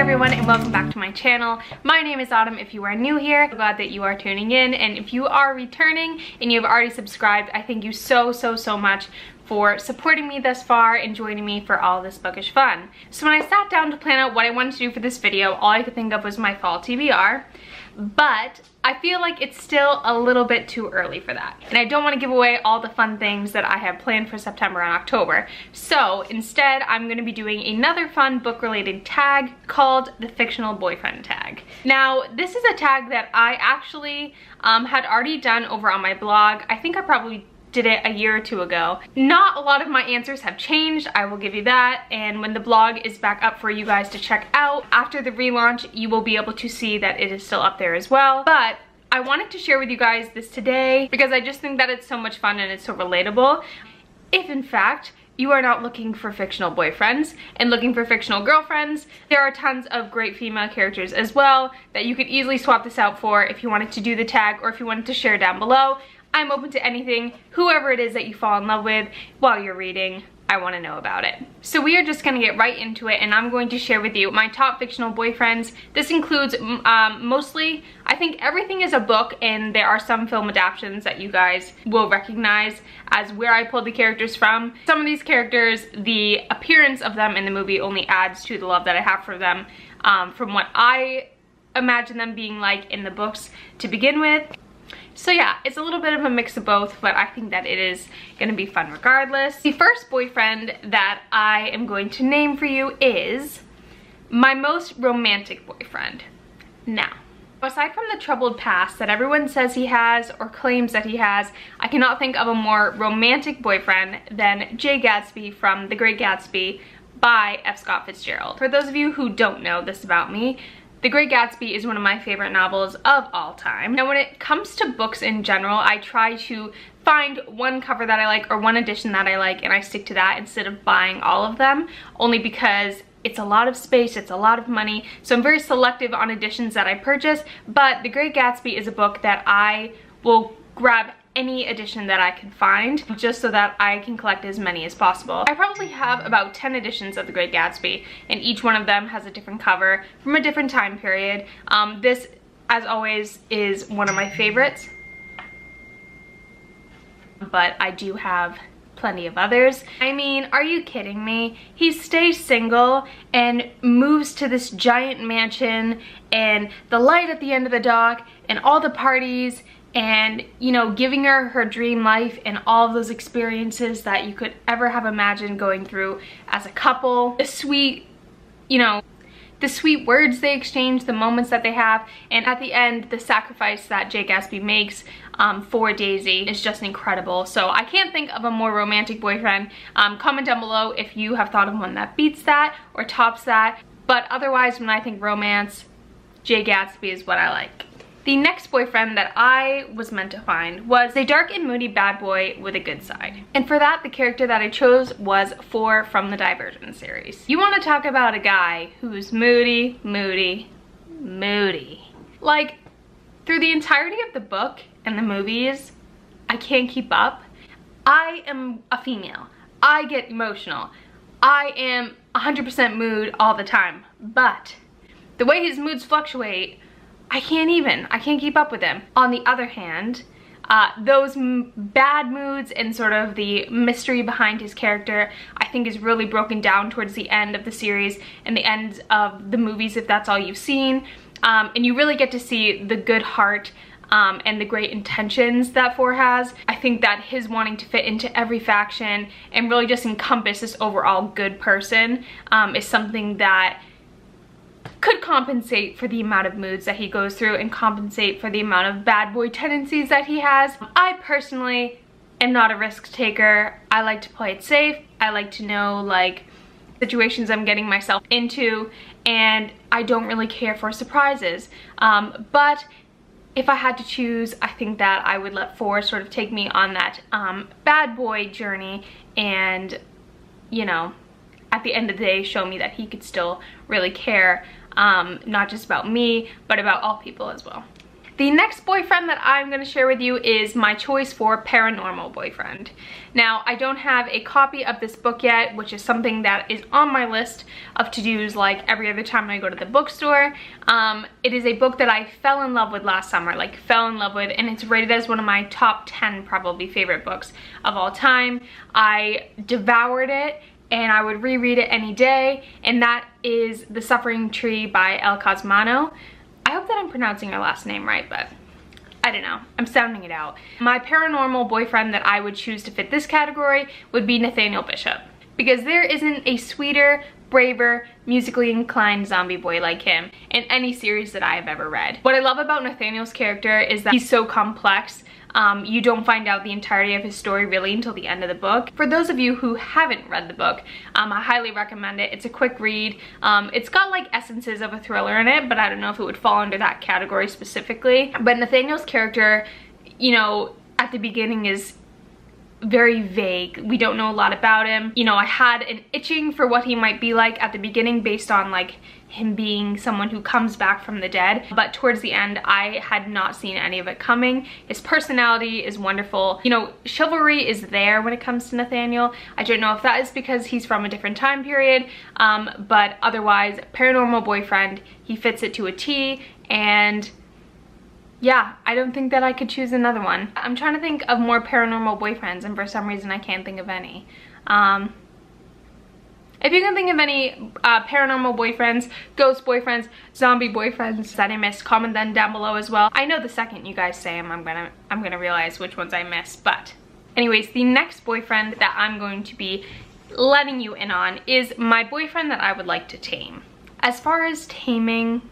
everyone, and welcome back to my channel. My name is Autumn if you are new here. I'm glad that you are tuning in, and if you are returning and you have already subscribed, I thank you so much for supporting me thus far and joining me for all this bookish fun. So when I sat down to plan out what I wanted to do for this video, all I could think of was my fall TBR, but I feel like it's still a little bit too early for that. And I don't want to give away all the fun things that I have planned for September and October. So instead, I'm going to be doing another fun book-related tag called the Fictional Boyfriend Tag. Now, this is a tag that I actually had already done over on my blog. I think I probably did it a year or two ago. Not a lot of my answers have changed, I will give you that, and when the blog is back up for you guys to check out after the relaunch, you will be able to see that it is still up there as well. But I wanted to share with you guys this today because I just think that it's so much fun and it's so relatable. If in fact you are not looking for fictional boyfriends and looking for fictional girlfriends, there are tons of great female characters as well that you could easily swap this out for if you wanted to do the tag or if you wanted to share down below. I'm open to anything, whoever it is that you fall in love with while you're reading, I want to know about it. So we are just going to get right into it, and I'm going to share with you my top fictional boyfriends. This includes mostly, I think everything is a book, and there are some film adaptations that you guys will recognize as where I pulled the characters from. Some of these characters, the appearance of them in the movie only adds to the love that I have for them from what I imagine them being like in the books to begin with. So yeah, it's a little bit of a mix of both, but I think that it is going to be fun regardless. The first boyfriend that I am going to name for you is my most romantic boyfriend. Now, aside from the troubled past that everyone says he has or claims that he has, I cannot think of a more romantic boyfriend than Jay Gatsby from The Great Gatsby by F. Scott Fitzgerald. For those of you who don't know this about me, The Great Gatsby is one of my favorite novels of all time. Now when it comes to books in general, I try to find one cover that I like or one edition that I like, and I stick to that instead of buying all of them, only because it's a lot of space, it's a lot of money, so I'm very selective on editions that I purchase. But The Great Gatsby is a book that I will grab any edition that I can find just so that I can collect as many as possible. I probably have about 10 editions of The Great Gatsby, and each one of them has a different cover from a different time period. This, as always, is one of my favorites, but I do have plenty of others. I mean, are you kidding me? He stays single and moves to this giant mansion and the light at the end of the dock and all the parties and, you know, giving her her dream life and all of those experiences that you could ever have imagined going through as a couple. The sweet, you know, the sweet words they exchange, the moments that they have, and at the end, the sacrifice that Jay Gatsby makes for Daisy is just incredible. So I can't think of a more romantic boyfriend. Comment down below if you have thought of one that beats that or tops that. But otherwise, when I think romance, Jay Gatsby is what I like. The next boyfriend that I was meant to find was a dark and moody bad boy with a good side. And for that, the character that I chose was 4 from the Divergent series. You want to talk about a guy who's moody, moody, moody. Like, through the entirety of the book and the movies, I can't keep up. I am a female. I get emotional. I am 100% mood all the time. But the way his moods fluctuate, I can't keep up with him. On the other hand, those bad moods and sort of the mystery behind his character, I think is really broken down towards the end of the series and the end of the movies, if that's all you've seen. And you really get to see the good heart and the great intentions that 4 has. I think that his wanting to fit into every faction and really just encompass this overall good person is something that could compensate for the amount of moods that he goes through and compensate for the amount of bad boy tendencies that he has. I personally am not a risk taker. I like to play it safe. I like to know like situations I'm getting myself into, and I don't really care for surprises. But if I had to choose, I think that I would let 4 sort of take me on that bad boy journey and, you know, at the end of the day show me that he could still really care, not just about me, but about all people as well. The next boyfriend that I'm going to share with you is my choice for Paranormal Boyfriend. Now, I don't have a copy of this book yet, which is something that is on my list of to-dos like every other time I go to the bookstore. It is a book that I fell in love with last summer, like fell in love with, and it's rated as one of my top 10 probably favorite books of all time. I devoured it, and I would reread it any day, and that is The Suffering Tree by El Cosmano. I hope that I'm pronouncing her last name right, but I don't know. I'm sounding it out. My paranormal boyfriend that I would choose to fit this category would be Nathaniel Bishop, because there isn't a sweeter, braver, musically inclined zombie boy like him in any series that I have ever read. What I love about Nathaniel's character is that he's so complex. You don't find out the entirety of his story really until the end of the book. For those of you who haven't read the book, I highly recommend it. It's a quick read. It's got like essences of a thriller in it, but I don't know if it would fall under that category specifically. But Nathaniel's character, you know, at the beginning is very vague. We don't know a lot about him. You know, I had an itching for what he might be like at the beginning based on like him being someone who comes back from the dead, but towards the end I had not seen any of it coming. His personality is wonderful. You know, chivalry is there when it comes to Nathaniel. I don't know if that is because he's from a different time period, but otherwise, Paranormal Boyfriend, he fits it to a T, and yeah, I don't think that I could choose another one. I'm trying to think of more paranormal boyfriends, and for some reason I can't think of any. If you can think of any paranormal boyfriends, ghost boyfriends, zombie boyfriends that I missed, comment them down below as well. I know the second you guys say them, I'm gonna realize which ones I missed. But anyways, the next boyfriend that I'm going to be letting you in on is my boyfriend that I would like to tame. As far as taming,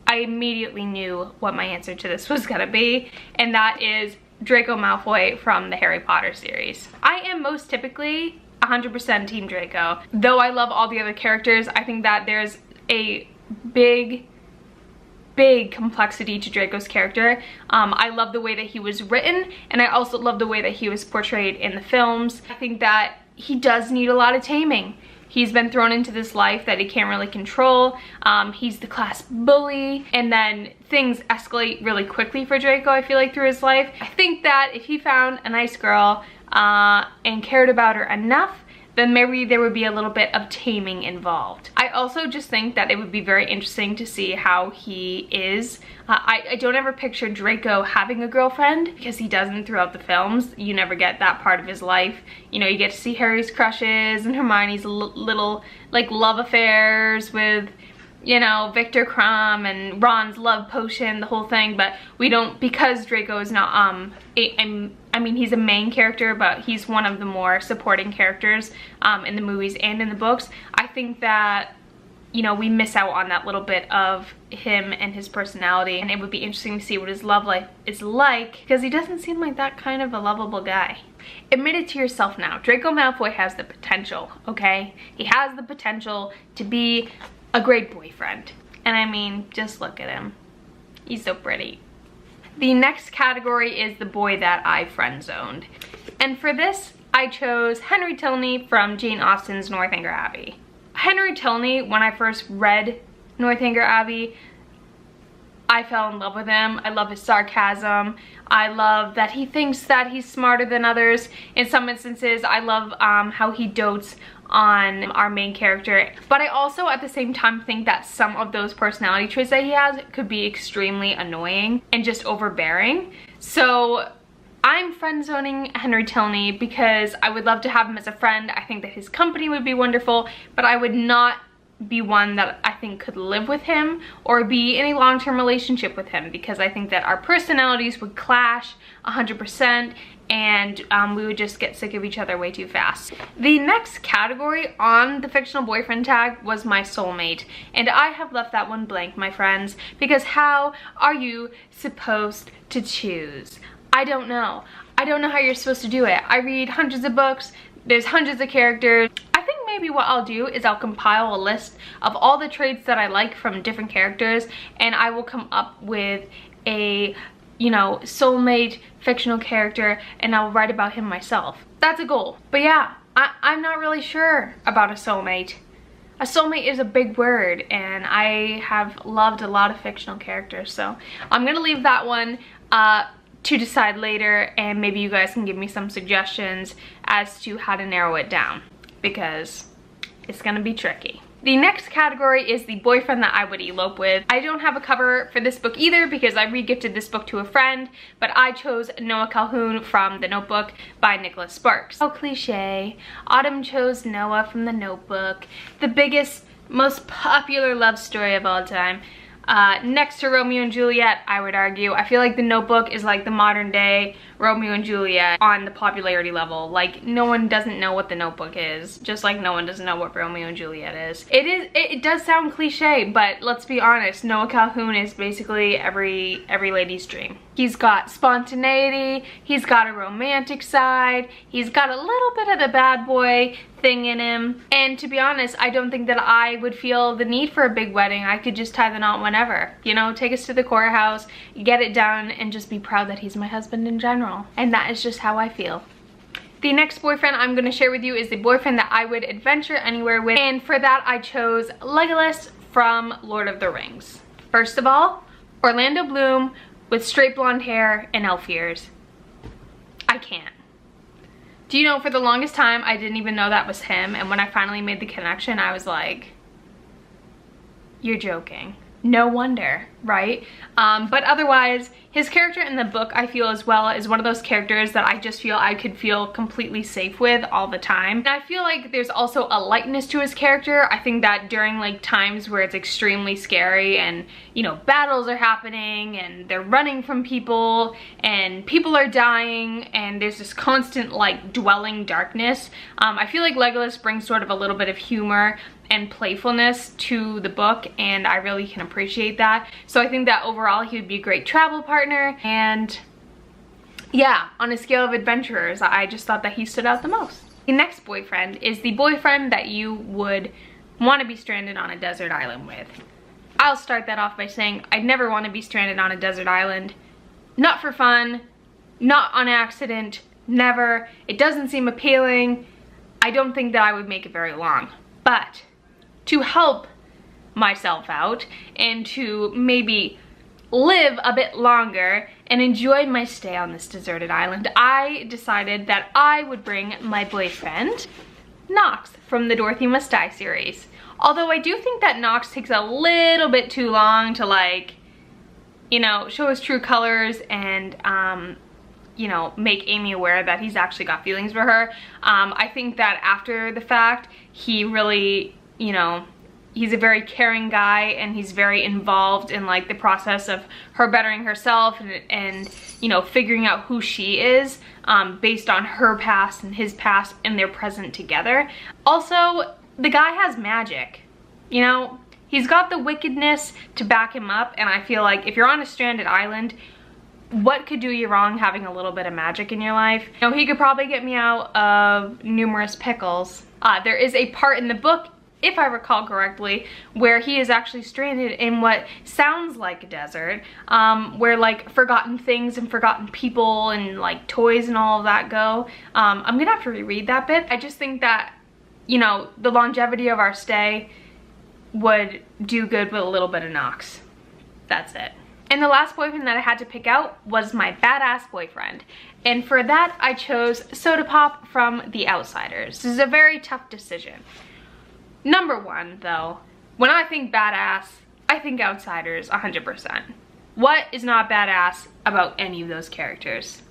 I immediately knew what my answer to this was gonna be, and that is Draco Malfoy from the Harry Potter series. I am most typically 100% Team Draco. Though I love all the other characters, I think that there's a big complexity to Draco's character. I love the way that he was written, and I also love the way that he was portrayed in the films. I think that he does need a lot of taming. He's been thrown into this life that he can't really control. He's the class bully, and then things escalate really quickly for Draco, I feel like, through his life. I think that if he found a nice girl and cared about her enough, then maybe there would be a little bit of taming involved. I also just think that it would be very interesting to see how he is. I don't ever picture Draco having a girlfriend, because he doesn't throughout the films. You never get that part of his life. You know, you get to see Harry's crushes and Hermione's little like love affairs with, you know, Victor Crumb and Ron's love potion, the whole thing, but we don't, because Draco is not, I mean, he's a main character, but he's one of the more supporting characters in the movies and in the books. I think that, you know, we miss out on that little bit of him and his personality, and it would be interesting to see what his love life is like, because he doesn't seem like that kind of a lovable guy. Admit it to yourself now, Draco Malfoy has the potential, okay? He has the potential to be a great boyfriend. And I mean, just look at him. He's so pretty. The next category is the boy that I friend-zoned. And for this, I chose Henry Tilney from Jane Austen's Northanger Abbey. Henry Tilney, when I first read Northanger Abbey, I fell in love with him. I love his sarcasm. I love that he thinks that he's smarter than others. In some instances, I love how he dotes on our main character. But I also at the same time think that some of those personality traits that he has could be extremely annoying and just overbearing. So I'm friend zoning Henry Tilney because I would love to have him as a friend. I think that his company would be wonderful, but I would not be one that I think could live with him or be in a long-term relationship with him, because I think that our personalities would clash 100%, and we would just get sick of each other way too fast. The next category on the fictional boyfriend tag was my soulmate, and I have left that one blank, my friends, because how are you supposed to choose? I don't know. I don't know how you're supposed to do it. I read hundreds of books, there's hundreds of characters. I think maybe what I'll do is I'll compile a list of all the traits that I like from different characters, and I will come up with a, you know, soulmate fictional character, and I'll write about him myself. That's a goal. But yeah, I'm not really sure about a soulmate. a soulmate is a big word, and I have loved a lot of fictional characters, so I'm gonna leave that one to decide later, and maybe you guys can give me some suggestions as to how to narrow it down, because it's gonna be tricky. The next category is the boyfriend that I would elope with. I don't have a cover for this book either because I re-gifted this book to a friend, but I chose Noah Calhoun from The Notebook by Nicholas Sparks. Oh, cliche. Autumn chose Noah from The Notebook, the biggest, most popular love story of all time. Next to Romeo and Juliet, I would argue. I feel like The Notebook is like the modern day Romeo and Juliet on the popularity level. Like, no one doesn't know what The Notebook is, just like no one doesn't know what Romeo and Juliet is. It does sound cliche, but let's be honest, Noah Calhoun is basically every lady's dream. He's got spontaneity, he's got a romantic side, he's got a little bit of the bad boy thing in him, and to be honest, I don't think that I would feel the need for a big wedding. I could just tie the knot whenever, you know, take us to the courthouse, get it done, and just be proud that he's my husband in general. And that is just how I feel. The next boyfriend I'm going to share with you is the boyfriend that I would adventure anywhere with, and for that I chose Legolas from Lord of the Rings. First of all, Orlando Bloom with straight blonde hair and elf ears. I can't. Do you know, for the longest time I didn't even know that was him, and when I finally made the connection I was like, you're joking. No wonder, right? But otherwise, his character in the book, I feel as well, is one of those characters that I just feel I could feel completely safe with all the time. And I feel like there's also a lightness to his character. I think that during like times where it's extremely scary and, you know, battles are happening and they're running from people and people are dying and there's this constant like dwelling darkness, I feel like Legolas brings sort of a little bit of humor and playfulness to the book, and I really can appreciate that. So I think that overall he would be a great travel partner, and yeah, on a scale of adventurers, I just thought that he stood out the most. The next boyfriend is the boyfriend that you would want to be stranded on a desert island with. I'll start that off by saying I'd never want to be stranded on a desert island. Not for fun, not on accident, never. It doesn't seem appealing. I don't think that I would make it very long. But to help myself out and to maybe live a bit longer and enjoy my stay on this deserted island, I decided that I would bring my boyfriend, Knox, from the Dorothy Must Die series. Although I do think that Knox takes a little bit too long to, like, you know, show his true colors and, you know, make Amy aware that he's actually got feelings for her. I think that after the fact, he really, you know, he's a very caring guy and he's very involved in like the process of her bettering herself and you know, figuring out who she is based on her past and his past and their present together. Also, the guy has magic, you know, he's got the wickedness to back him up, and I feel like if you're on a stranded island, what could do you wrong having a little bit of magic in your life? You know, he could probably get me out of numerous pickles. There is a part in the book, if I recall correctly, where he is actually stranded in what sounds like a desert, where like forgotten things and forgotten people and like toys and all of that go. I'm gonna have to reread that bit. I just think that, you know, the longevity of our stay would do good with a little bit of Knox. That's it. And the last boyfriend that I had to pick out was my badass boyfriend. And for that, I chose Soda Pop from The Outsiders. This is a very tough decision. Number one, though, when I think badass, I think Outsiders 100%. What is not badass about any of those characters?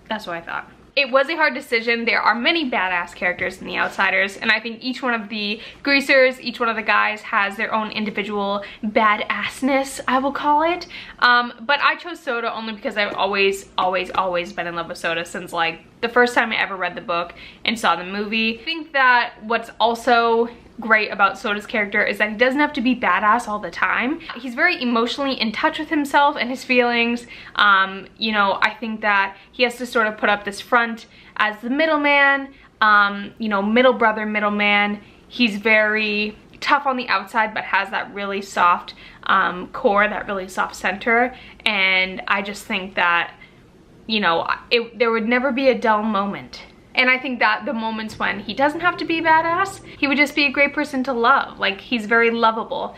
That's what I thought. It was a hard decision. There are many badass characters in The Outsiders, and I think each one of the greasers, each one of the guys has their own individual badassness, I will call it. But I chose Soda only because I've always been in love with Soda since like the first time I ever read the book and saw the movie. I think that what's also great about Soda's character is that he doesn't have to be badass all the time. He's very emotionally in touch with himself and his feelings. You know, I think that he has to sort of put up this front as the middleman, you know, middle brother, middleman. He's very tough on the outside but has that really soft core, that really soft center, and I just think that, you know, there would never be a dull moment And I think that the moments when he doesn't have to be badass, he would just be a great person to love. Like, he's very lovable.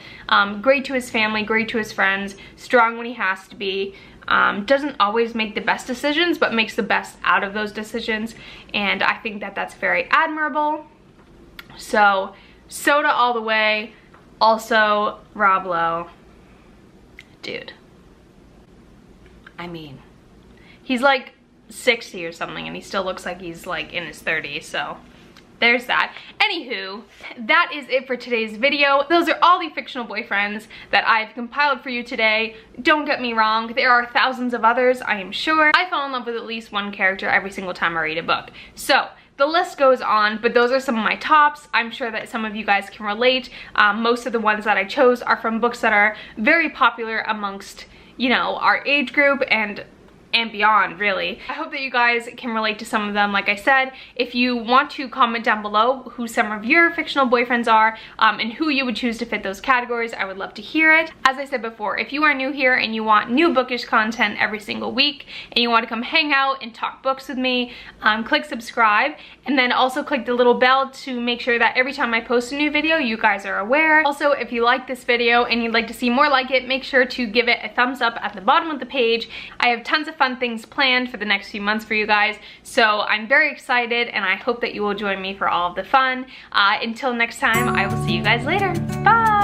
Great to his family, great to his friends, strong when he has to be. Doesn't always make the best decisions, but makes the best out of those decisions. And I think that that's very admirable. So, soda all the way. Also, Rob Lowe. Dude. I mean, he's like 60 or something and he still looks like he's like in his 30s, so there's that. Anywho, that is it for today's video. Those are all the fictional boyfriends that I've compiled for you today. Don't get me wrong, there are thousands of others, I am sure. I fall in love with at least one character every single time I read a book. So, the list goes on, but those are some of my tops. I'm sure that some of you guys can relate. Most of the ones that I chose are from books that are very popular amongst, you know, our age group and beyond, really. I hope that you guys can relate to some of them. Like I said, if you want to comment down below who some of your fictional boyfriends are and who you would choose to fit those categories, I would love to hear it. As I said before, if you are new here and you want new bookish content every single week and you want to come hang out and talk books with me, click subscribe and then also click the little bell to make sure that every time I post a new video, you guys are aware. Also, if you like this video and you'd like to see more like it, make sure to give it a thumbs up at the bottom of the page. I have tons of fun things planned for the next few months for you guys, so I'm very excited and I hope that you will join me for all of the fun. Until next time, I will see you guys later. Bye!